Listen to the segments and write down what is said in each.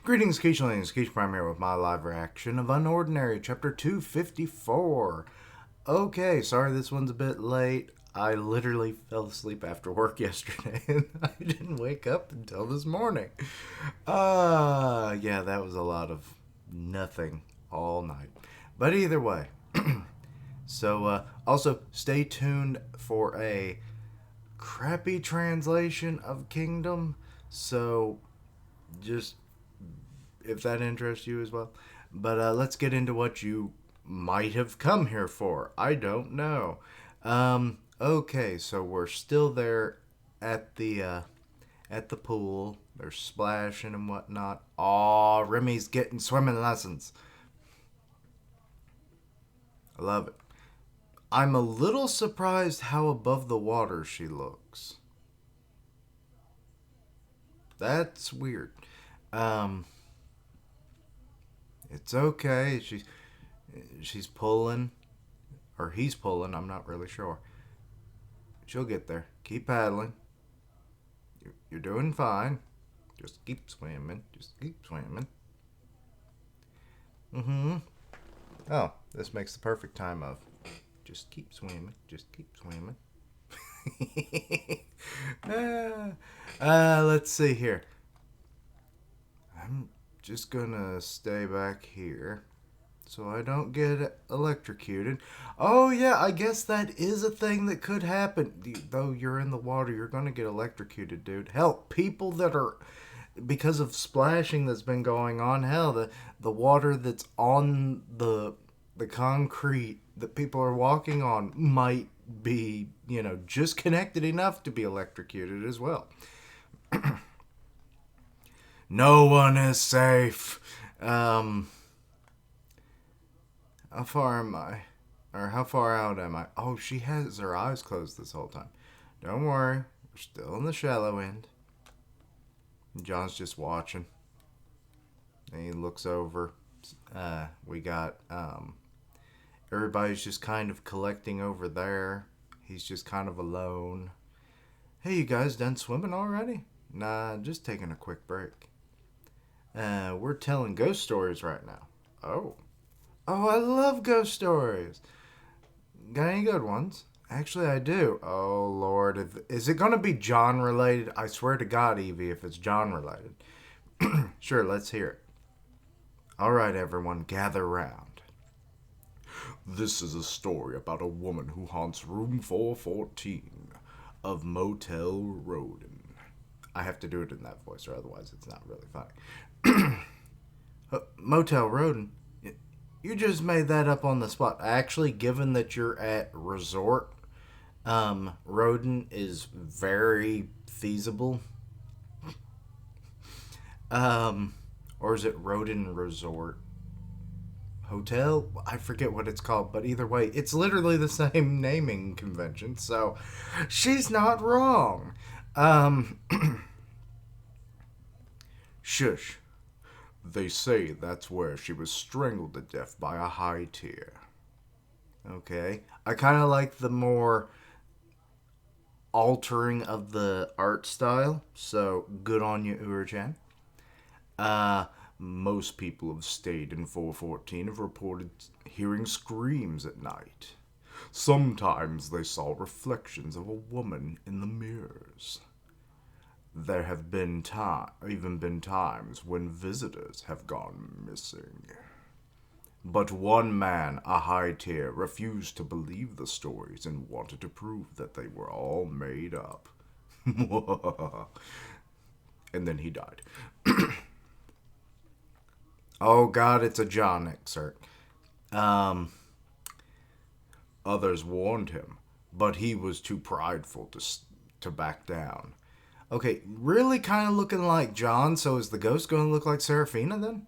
Greetings, Keish Lanes. Keish Prime here with my live reaction of UnOrdinary, Chapter 254. Okay, sorry this one's a bit late. I literally fell asleep after work yesterday, and I didn't wake up until this morning. Yeah, that was a lot of nothing all night. But either way, also stay tuned for a crappy translation of Kingdom. So, just if that interests you as well. But let's get into what you might have come here for. I don't know. Okay, so we're still there at the pool. They're splashing and whatnot. Aw, Remy's getting swimming lessons. I love it. I'm a little surprised how above the water she looks. That's weird. Um, it's okay. She's pulling, or he's pulling. I'm not really sure. She'll get there. Keep paddling. You're doing fine. Just keep swimming. Just keep swimming. Mm-hmm. Oh, this makes the perfect time of just keep swimming. Just keep swimming. Let's see here. I'm just gonna stay back here so I don't get electrocuted. Oh yeah, I guess that is a thing that could happen. Though you're in the water, you're gonna get electrocuted, dude. Hell, people that are because of splashing that's been going on. Hell, the water that's on the concrete that people are walking on might be just connected enough to be electrocuted as well. No one is safe. How far am I? Or how far out am I? Oh, she has her eyes closed this whole time. Don't worry. We're still in the shallow end. John's just watching. And he looks over. We got, everybody's just kind of collecting over there. He's just kind of alone. Hey, you guys done swimming already? Nah, just taking a quick break. We're telling ghost stories right now. Oh. Oh, I love ghost stories. Got any good ones? Actually, I do. Oh, Lord. Is it going to be John related? I swear to God, Evie, if it's John related. Sure, let's hear it. All right, everyone, gather round. This is a story about a woman who haunts room 414 of Motel Roden. I have to do it in that voice, or otherwise it's not really funny. Motel Roden? You just made that up on the spot. Actually, given that you're at resort, Roden is very feasible. Or is it Roden Resort Hotel? I forget what it's called, but either way, it's literally the same naming convention, so she's not wrong. Shush. They say that's where she was strangled to death by a high tier. Okay. I kind of like the more altering of the art style, so good on you, Urchan. Most people have stayed in 414 have reported hearing screams at night. Sometimes they saw reflections of a woman in the mirrors. There have even been times when visitors have gone missing. But one man, a high tier, refused to believe the stories and wanted to prove that they were all made up. And then he died. Oh God, it's a John excerpt. Others warned him, but he was too prideful to back down. Okay, really kind of looking like John, so is the ghost going to look like Serafina then?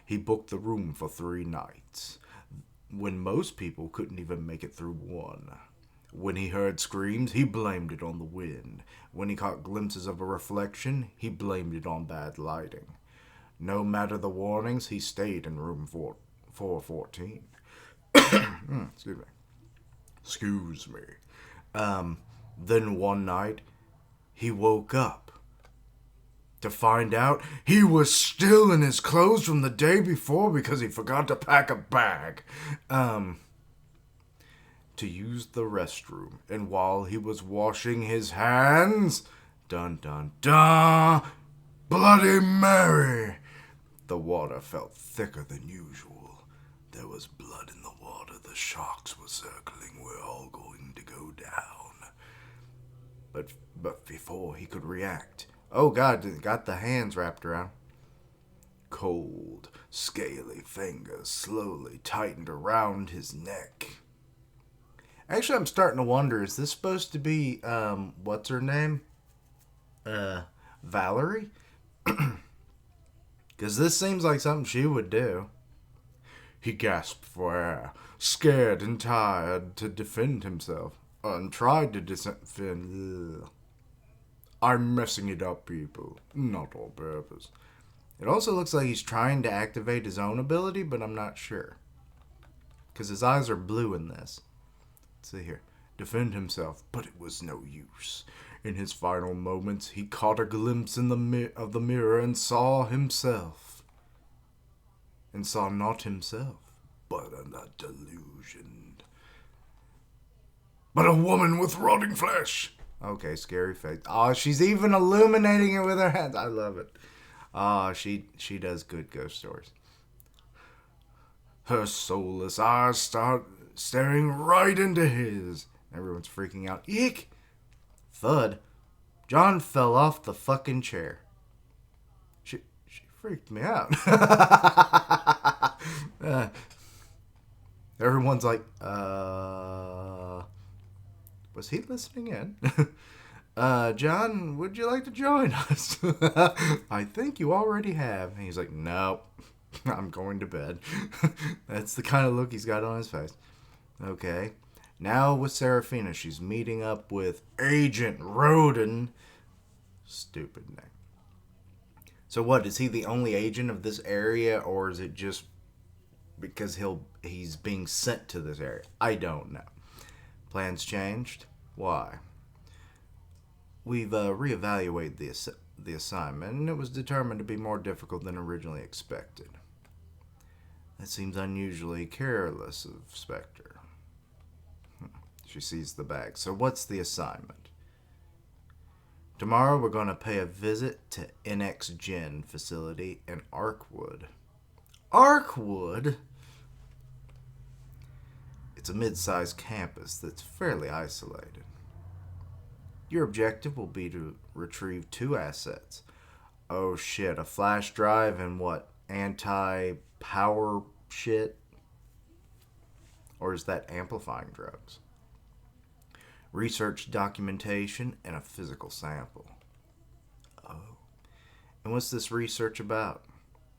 He booked the room for 3 nights, when most people couldn't even make it through 1. When he heard screams, he blamed it on the wind. When he caught glimpses of a reflection, he blamed it on bad lighting. No matter the warnings, he stayed in room 414. Excuse me. Excuse me. Then one night, he woke up to find out he was still in his clothes from the day before because he forgot to pack a bag. To use the restroom. And while he was washing his hands, dun dun dun, Bloody Mary! The water felt thicker than usual. There was blood in the water. The sharks were circling. We're all going to go down. But before he could react, oh God, got the hands wrapped around. Cold, scaly fingers slowly tightened around his neck. Actually, I'm starting to wonder, is this supposed to be, what's her name? Valerie? Because this seems like something she would do. He gasped for air, scared and tired to defend himself, and tried to defend. Ugh. I'm messing it up, people. Not on purpose. It also looks like he's trying to activate his own ability, but I'm not sure. Because his eyes are blue in this. See here, defend himself, but it was no use. In his final moments, he caught a glimpse in of the mirror and saw himself. And saw not himself, but a delusion. But a woman with rotting flesh. Okay, scary face. Oh, she's even illuminating it with her hands. I love it. Oh, she does good ghost stories. Her soulless eyes start staring right into his. Everyone's freaking out. Eek! Thud. John fell off the fucking chair. She freaked me out. Everyone's like, was he listening in? John, would you like to join us? I think you already have. And he's like, nope. I'm going to bed. That's the kind of look he's got on his face. Okay. Now with Serafina, she's meeting up with Agent Roden. Stupid name. So what, is he the only agent of this area, or is it just because he's being sent to this area? I don't know. Plans changed? Why? We've reevaluated the assignment, and it was determined to be more difficult than originally expected. That seems unusually careless of Spectre. She sees the bag. So what's the assignment? Tomorrow we're going to pay a visit to NX Gen facility in Arkwood. Arkwood? It's a mid-sized campus that's fairly isolated. Your objective will be to retrieve 2 assets. Oh shit, a flash drive and what? Anti-power shit? Or is that amplifying drugs? Research documentation and a physical sample. Oh. And what's this research about?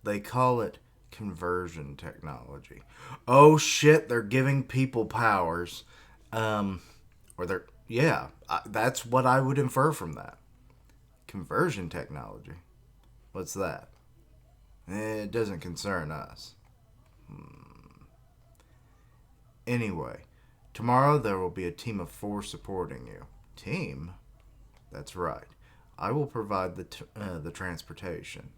They call it conversion technology. Oh shit, they're giving people powers. That's what I would infer from that. Conversion technology. What's that? It doesn't concern us. Anyway, tomorrow there will be a team of 4 supporting you. Team? That's right. I will provide the transportation.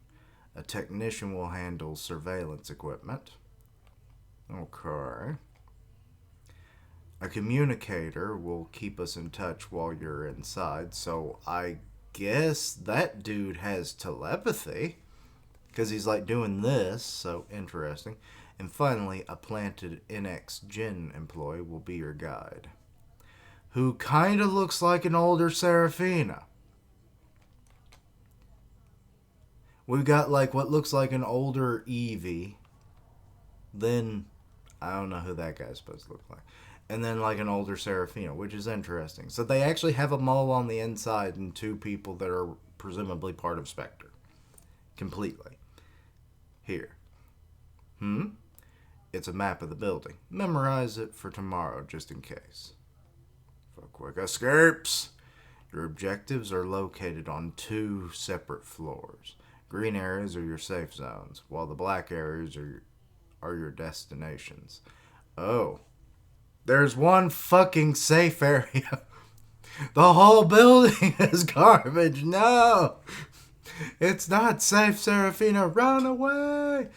A technician will handle surveillance equipment. Okay. A communicator will keep us in touch while you're inside, so I guess that dude has telepathy. Because he's like doing this, so interesting. And finally, a planted NX Gen employee will be your guide. Who kind of looks like an older Serafina. We've got like what looks like an older Evie. Then, I don't know who that guy's supposed to look like. And then like an older Serafina, which is interesting. So they actually have a mole on the inside and 2 people that are presumably part of Spectre. Completely. Here. It's a map of the building. Memorize it for tomorrow, just in case. For quick escapes. Your objectives are located on 2 separate floors. Green areas are your safe zones, while the black areas are your destinations. Oh. There's one fucking safe area. The whole building is garbage. No. It's not safe, Serafina. Run away.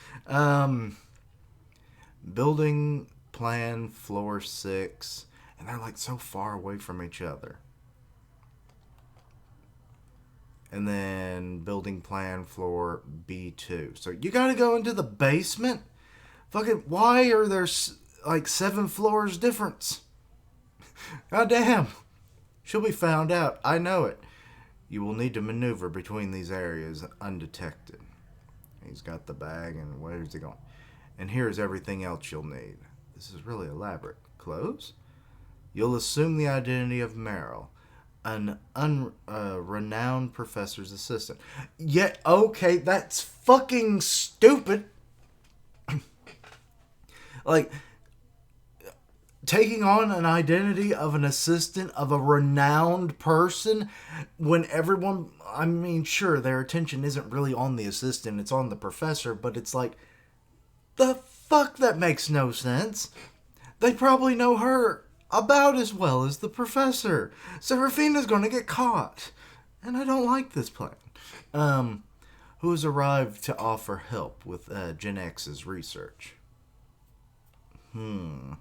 Building plan floor 6. And they're like so far away from each other. And then building plan floor B2. So you gotta go into the basement? Fucking, why are there like 7 floors difference? God damn. She'll be found out. I know it. You will need to maneuver between these areas undetected. He's got the bag, and where's he going? And here's everything else you'll need. This is really elaborate. Clothes? You'll assume the identity of Meryl, an renowned professor's assistant. Yet, okay, that's fucking stupid. Like, taking on an identity of an assistant of a renowned person when everyone, I mean, sure, their attention isn't really on the assistant, it's on the professor, but it's like, the fuck, that makes no sense. They probably know her about as well as the professor. Serafina's gonna get caught. And I don't like this plan. Who has arrived to offer help with Gen X's research? Don't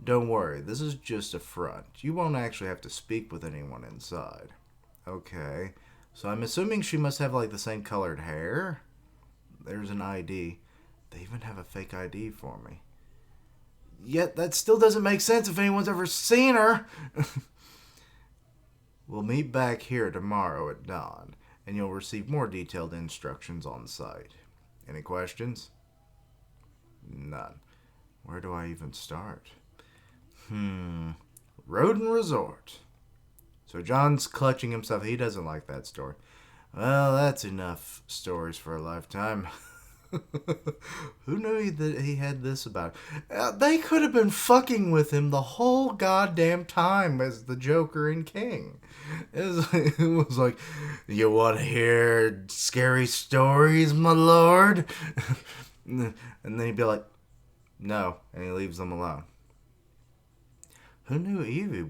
worry, this is just a front. You won't actually have to speak with anyone inside. Okay, so I'm assuming she must have like the same colored hair. There's an ID. They even have a fake ID for me. Yet that still doesn't make sense if anyone's ever seen her. We'll meet back here tomorrow at dawn, and you'll receive more detailed instructions on site. Any questions? None. Where do I even start? Rodent Resort. So John's clutching himself. He doesn't like that story. Well, that's enough stories for a lifetime. Who knew that he had this about him? They could have been fucking with him the whole goddamn time as the Joker and King. It was like, you want to hear scary stories, my lord? And then he'd be like, no, and he leaves them alone. Who knew Evie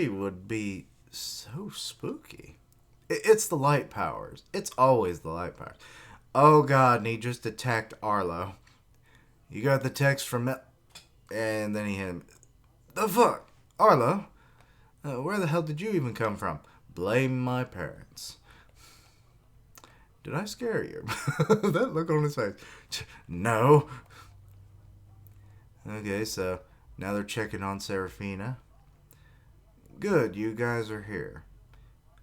would be so spooky? It's the light powers. It's always the light powers. Oh god, and he just attacked Arlo. You got the text from it, and then he hit him. The fuck? Arlo? Where the hell did you even come from? Blame my parents. Did I scare you? That look on his face. No. Okay, so now they're checking on Serafina. Good, you guys are here.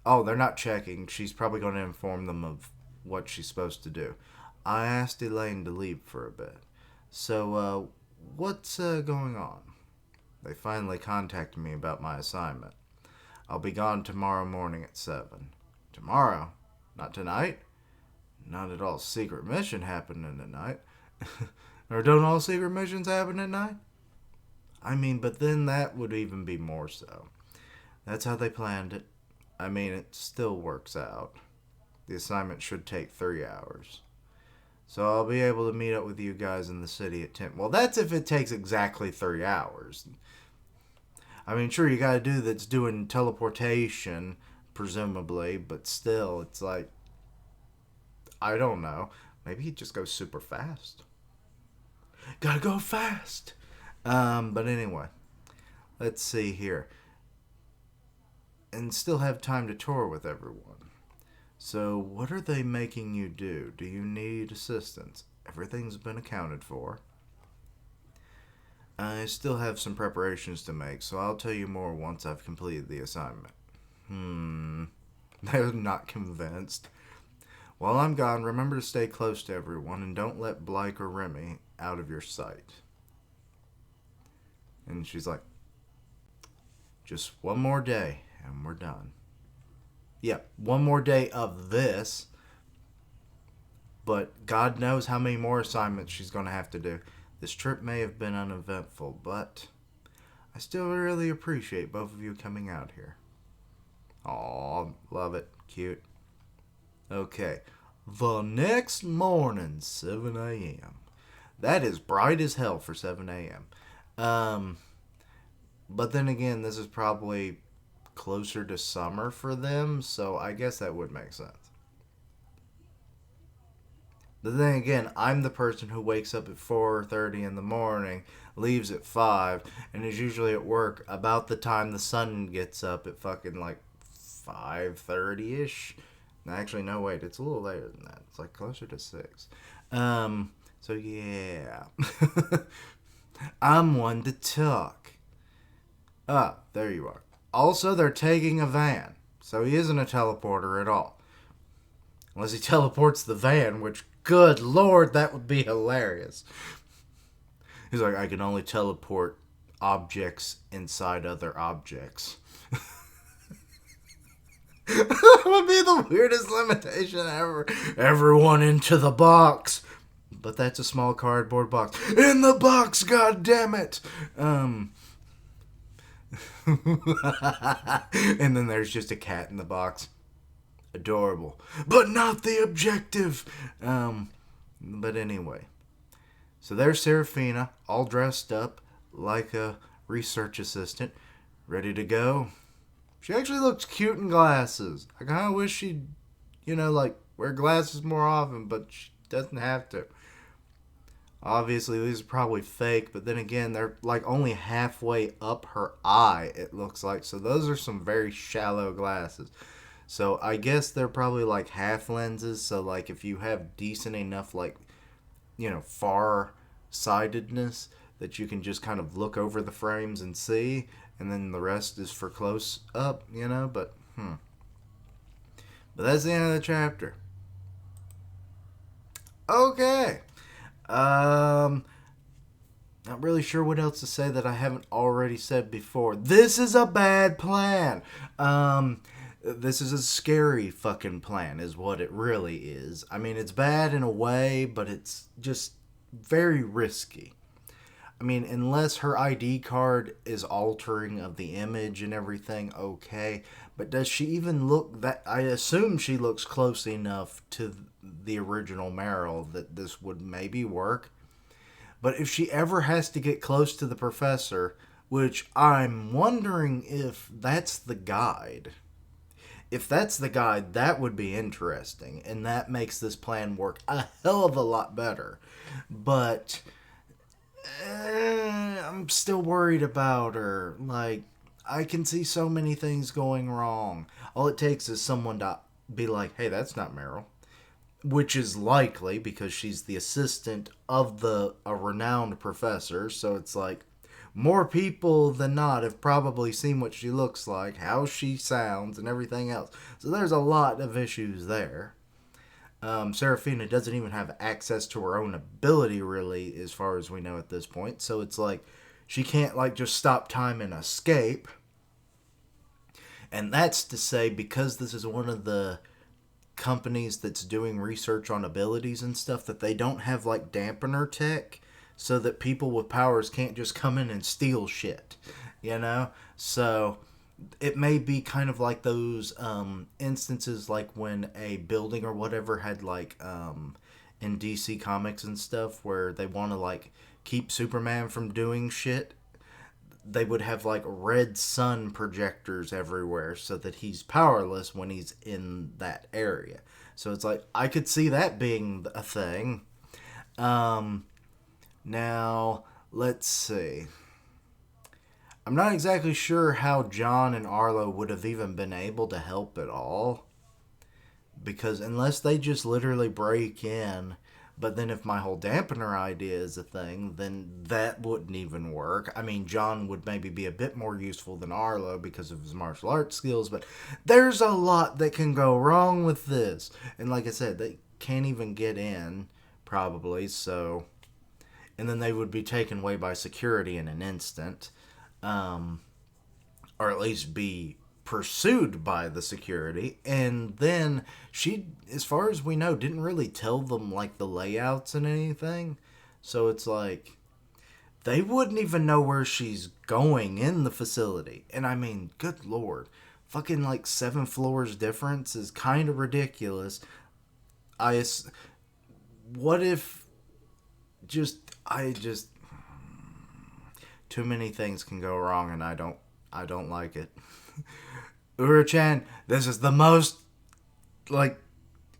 Oh, they're not checking. She's probably going to inform them of what she's supposed to do. I asked Elaine to leave for a bit. So, what's going on? They finally contacted me about my assignment. I'll be gone tomorrow morning at 7. Tomorrow? Not tonight? Not at all. Secret mission happening at night. Or don't all secret missions happen at night? I mean, but then that would even be more so. That's how they planned it. I mean, it still works out. The assignment should take 3 hours. So I'll be able to meet up with you guys in the city at 10. Well, that's if it takes exactly 3 hours. I mean, sure, you got a dude that's doing teleportation, presumably, but still, it's like, I don't know. Maybe he just goes super fast. Gotta go fast. But anyway, let's see here. And still have time to tour with everyone. So, what are they making you do? Do you need assistance? Everything's been accounted for. I still have some preparations to make, so I'll tell you more once I've completed the assignment. They're not convinced. While I'm gone, remember to stay close to everyone and don't let Blake or Remy out of your sight. And she's like, just one more day and we're done. Yeah, one more day of this. But God knows how many more assignments she's going to have to do. This trip may have been uneventful, but I still really appreciate both of you coming out here. Aw, love it. Cute. Okay. The next morning, 7 a.m. That is bright as hell for 7 a.m. But then again, this is probably closer to summer for them, so I guess that would make sense. But then again, I'm the person who wakes up at 4:30 in the morning, leaves at 5, and is usually at work about the time the sun gets up at fucking like 5:30ish. Actually, no, wait, it's a little later than that. It's like closer to 6. So yeah. I'm one to talk. Ah, there you are. Also, they're taking a van, so he isn't a teleporter at all. Unless he teleports the van, which, good lord, that would be hilarious. He's like, I can only teleport objects inside other objects. That would be the weirdest limitation ever. Everyone into the box. But that's a small cardboard box. In the box, goddammit! And then there's just a cat in the box. Adorable. But not the objective! But anyway. So there's Serafina, all dressed up like a research assistant, ready to go. She actually looks cute in glasses. I kind of wish she'd, wear glasses more often, but she doesn't have to. Obviously, these are probably fake, but then again, they're like only halfway up her eye, it looks like. So those are some very shallow glasses. So I guess they're probably like half lenses. So like if you have decent enough far sightedness that you can just kind of look over the frames and see, and then the rest is for close up, but that's the end of the chapter. Okay. Not really sure what else to say that I haven't already said before. This is a bad plan. This is a scary fucking plan, is what it really is. I mean, it's bad in a way, but it's just very risky. I mean, unless her ID card is altering of the image and everything, okay. But does she even look that... I assume she looks close enough to the original Meryl that this would maybe work. But if she ever has to get close to the professor, which I'm wondering if that's the guide. If that's the guide, that would be interesting. And that makes this plan work a hell of a lot better. But... I'm still worried about her. Like, I can see so many things going wrong. All it takes is someone to be like, hey, that's not Meryl. Which is likely because she's the assistant of a renowned professor. So it's like, more people than not have probably seen what she looks like, how she sounds, and everything else. So there's a lot of issues there. Serafina doesn't even have access to her own ability, really, as far as we know at this point. So it's like, she can't, just stop time and escape. And that's to say, because this is one of the companies that's doing research on abilities and stuff, that they don't have, dampener tech, so that people with powers can't just come in and steal shit, So... it may be kind of like those instances like when a building or whatever had in DC Comics and stuff where they want to keep Superman from doing shit. They would have red sun projectors everywhere so that he's powerless when he's in that area. So it's I could see that being a thing. Now, let's see. I'm not exactly sure how John and Arlo would have even been able to help at all. Because unless they just literally break in, but then if my whole dampener idea is a thing, then that wouldn't even work. I mean, John would maybe be a bit more useful than Arlo because of his martial arts skills, but there's a lot that can go wrong with this. And like I said, they can't even get in, probably, so... and then they would be taken away by security in an instant. Or at least be pursued by the security. And then she, as far as we know, didn't really tell them the layouts and anything. So it's they wouldn't even know where she's going in the facility. And I mean, good lord, fucking 7 floors difference is kind of ridiculous. What if too many things can go wrong, and I don't like it. Uru-chan, this is the most, like,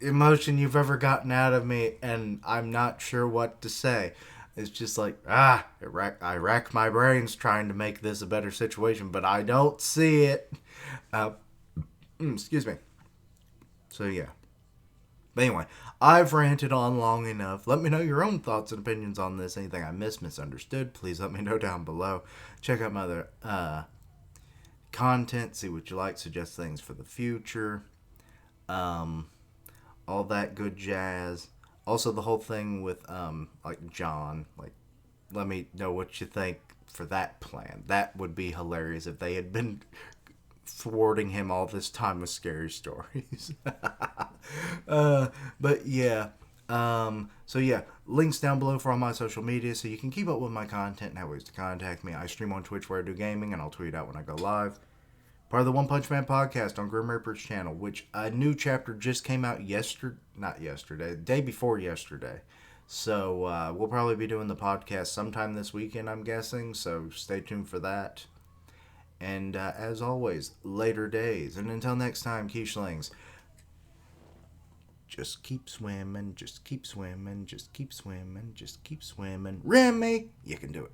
emotion you've ever gotten out of me, and I'm not sure what to say. It's just like, I rack my brains trying to make this a better situation, but I don't see it. Uh, excuse me. So, yeah. But anyway, I've ranted on long enough. Let me know your own thoughts and opinions on this. Anything I misunderstood, please let me know down below. Check out my other content, see what you like, suggest things for the future. All that good jazz. Also, the whole thing with like John, like, let me know what you think for that plan. That would be hilarious if they had been thwarting him all this time with scary stories. But yeah. So yeah, links down below for all my social media so you can keep up with my content and have ways to contact me. I stream on Twitch where I do gaming, and I'll tweet out when I go live. Part of the One Punch Man podcast on Grim Reaper's channel, which a new chapter just came out not yesterday, the day before yesterday. So we'll probably be doing the podcast sometime this weekend, I'm guessing. So stay tuned for that. And as always, later days. And until next time, Quiche-lings, just keep swimming, just keep swimming, just keep swimming, just keep swimming. Remy, you can do it.